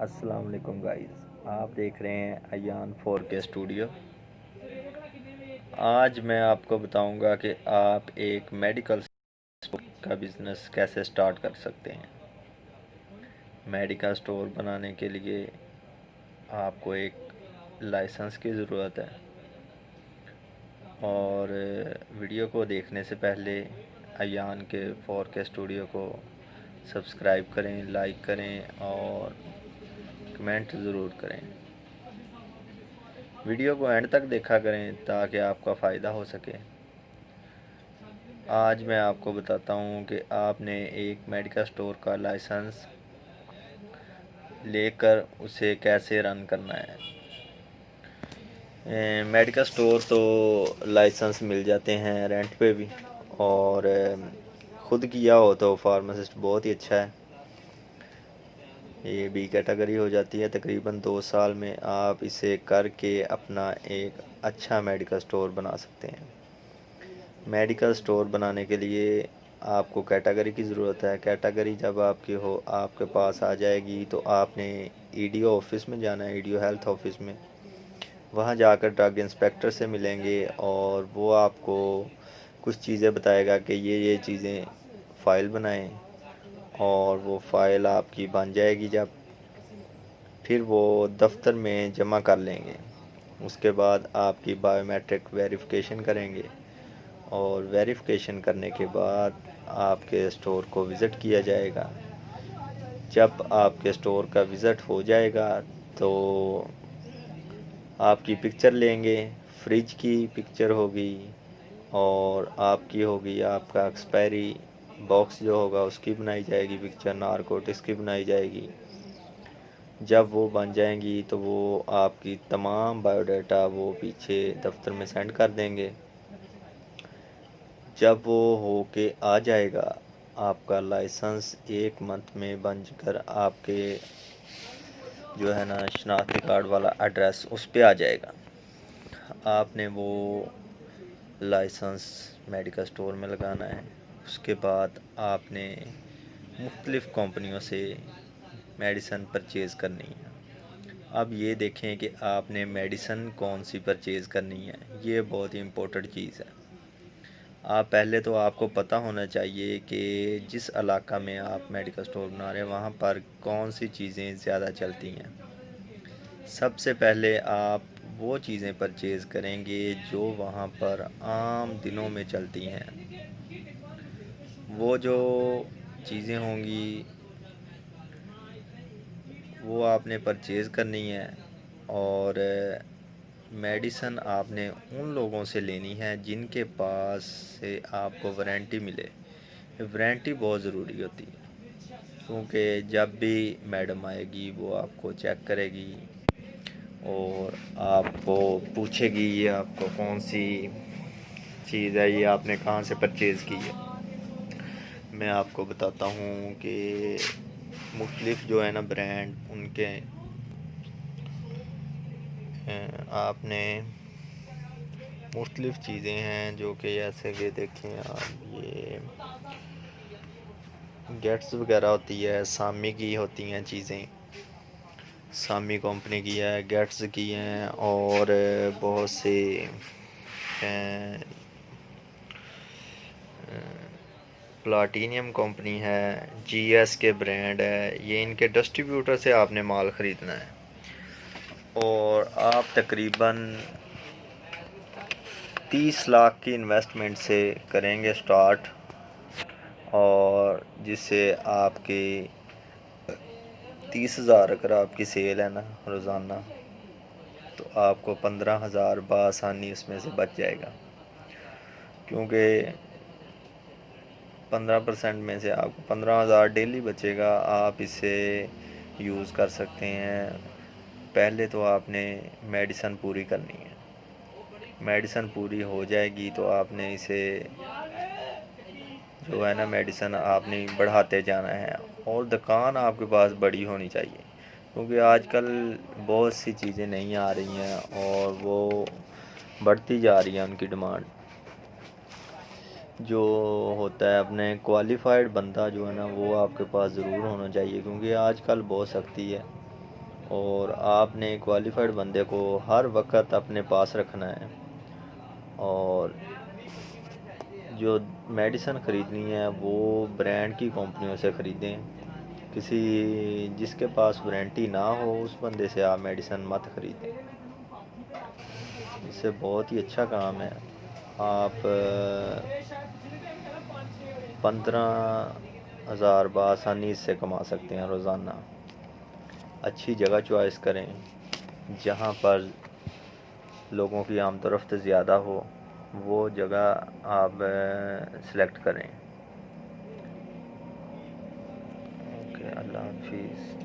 السلام علیکم گائز، آپ دیکھ رہے ہیں ایان 4K اسٹوڈیو۔ آج میں آپ کو بتاؤں گا کہ آپ ایک میڈیکل کا بزنس کیسے سٹارٹ کر سکتے ہیں۔ میڈیکل سٹور بنانے کے لیے آپ کو ایک لائسنس کی ضرورت ہے، اور ویڈیو کو دیکھنے سے پہلے ایان کے 4K اسٹوڈیو کو سبسکرائب کریں، لائک کریں اور کمنٹ ضرور کریں۔ ویڈیو کو اینڈ تک دیکھا کریں تاکہ آپ کا فائدہ ہو سکے۔ آج میں آپ کو بتاتا ہوں کہ آپ نے ایک میڈیکل سٹور کا لائسنس لے کر اسے کیسے رن کرنا ہے۔ میڈیکل سٹور تو لائسنس مل جاتے ہیں رینٹ پہ بھی، اور خود کیا ہو تو فارماسسٹ بہت ہی اچھا ہے۔ یہ بی کیٹیگری ہو جاتی ہے۔ تقریباً 2 سال میں آپ اسے کر کے اپنا ایک اچھا میڈیکل سٹور بنا سکتے ہیں۔ میڈیکل سٹور بنانے کے لیے آپ کو کیٹیگری کی ضرورت ہے۔ کیٹیگری جب آپ کی ہو، آپ کے پاس آ جائے گی تو آپ نے EDO آفس میں جانا ہے، EDO ہیلتھ آفس میں۔ وہاں جا کر ڈرگ انسپیکٹر سے ملیں گے اور وہ آپ کو کچھ چیزیں بتائے گا کہ یہ چیزیں فائل بنائیں، اور وہ فائل آپ کی بن جائے گی جب، پھر وہ دفتر میں جمع کر لیں گے۔ اس کے بعد آپ کی بایو میٹرک ویریفیکیشن کریں گے، اور ویریفیکیشن کرنے کے بعد آپ کے اسٹور کو وزٹ کیا جائے گا۔ جب آپ کے اسٹور کا وزٹ ہو جائے گا تو آپ کی پکچر لیں گے، فریج کی پکچر ہوگی، اور آپ کی ہوگی آپ کا ایکسپائری باکس جو ہوگا اس کی بنائی جائے گی پکچر، نارکوٹکس کی بنائی جائے گی۔ جب وہ بن جائیں گی تو وہ آپ کی تمام بایو ڈیٹا وہ پیچھے دفتر میں سینڈ کر دیں گے۔ جب وہ ہو کے آ جائے گا، آپ کا لائسنس 1 منتھ میں بن کر آپ کے جو ہے نا شناختی کارڈ والا ایڈریس اس پہ آ جائے گا۔ آپ نے وہ لائسنس میڈیکل سٹور میں لگانا ہے۔ اس کے بعد آپ نے مختلف کمپنیوں سے میڈیسن پرچیز کرنی ہے۔ اب یہ دیکھیں کہ آپ نے میڈیسن کون سی پرچیز کرنی ہے، یہ بہت ہی امپورٹنٹ چیز ہے۔ پہلے تو آپ کو پتہ ہونا چاہیے کہ جس علاقہ میں آپ میڈیکل سٹور بنا رہے ہیں وہاں پر کون سی چیزیں زیادہ چلتی ہیں۔ سب سے پہلے آپ وہ چیزیں پرچیز کریں گے جو وہاں پر عام دنوں میں چلتی ہیں۔ وہ جو چیزیں ہوں گی وہ آپ نے پرچیز کرنی ہے، اور میڈیسن آپ نے ان لوگوں سے لینی ہے جن کے پاس سے آپ کو وارنٹی ملے۔ وارنٹی بہت ضروری ہوتی ہے، کیونکہ جب بھی میڈم آئے گی وہ آپ کو چیک کرے گی اور آپ کو پوچھے گی یہ آپ کو کون سی چیز ہے، یہ آپ نے کہاں سے پرچیز کی ہے۔ میں آپ کو بتاتا ہوں کہ مختلف جو ہے نا برانڈ ان کے آپ نے مختلف چیزیں ہیں جو کہ ایسے کہ دیکھیں آپ، یہ گیٹس وغیرہ ہوتی ہے، سامی کی ہوتی ہیں چیزیں، سامی کمپنی کی ہے، گیٹس کی ہیں، اور بہت سے پلاٹینیم کمپنی ہے، GS کے برانڈ ہے، یہ ان کے ڈسٹریبیوٹر سے آپ نے مال خریدنا ہے۔ اور آپ تقریباً 30 لاکھ کی انویسٹمنٹ سے کریں گے سٹارٹ، اور جس سے آپ کی 30,000 اگر آپ کی سیل ہے نا روزانہ، تو آپ کو 15,000 بآسانی اس میں سے بچ جائے گا، کیونکہ 15% میں سے آپ کو 15,000 ڈیلی بچے گا۔ آپ اسے یوز کر سکتے ہیں۔ پہلے تو آپ نے میڈیسن پوری کرنی ہے۔ میڈیسن پوری ہو جائے گی تو آپ نے اسے جو ہے نا میڈیسن آپ نے بڑھاتے جانا ہے، اور دکان آپ کے پاس بڑی ہونی چاہیے، کیونکہ آج کل بہت سی چیزیں نہیں آ رہی ہیں اور وہ بڑھتی جا رہی ہیں ان کی ڈیمانڈ۔ جو ہوتا ہے اپنے کوالیفائڈ بندہ جو ہے نا وہ آپ کے پاس ضرور ہونا چاہیے، کیونکہ آج کل بہت سختی ہے۔ اور آپ نے کوالیفائڈ بندے کو ہر وقت اپنے پاس رکھنا ہے، اور جو میڈیسن خریدنی ہے وہ برانڈ کی کمپنیوں سے خریدیں، جس کے پاس وارنٹی نہ ہو اس بندے سے آپ میڈیسن مت خریدیں، اس سے بہت ہی اچھا کام ہے۔ آپ 15,000 بآسانی سے کما سکتے ہیں روزانہ۔ اچھی جگہ چوائس کریں جہاں پر لوگوں کی آمد و رفت زیادہ ہو، وہ جگہ آپ سلیکٹ کریں۔ اوکے، اللہ حافظ۔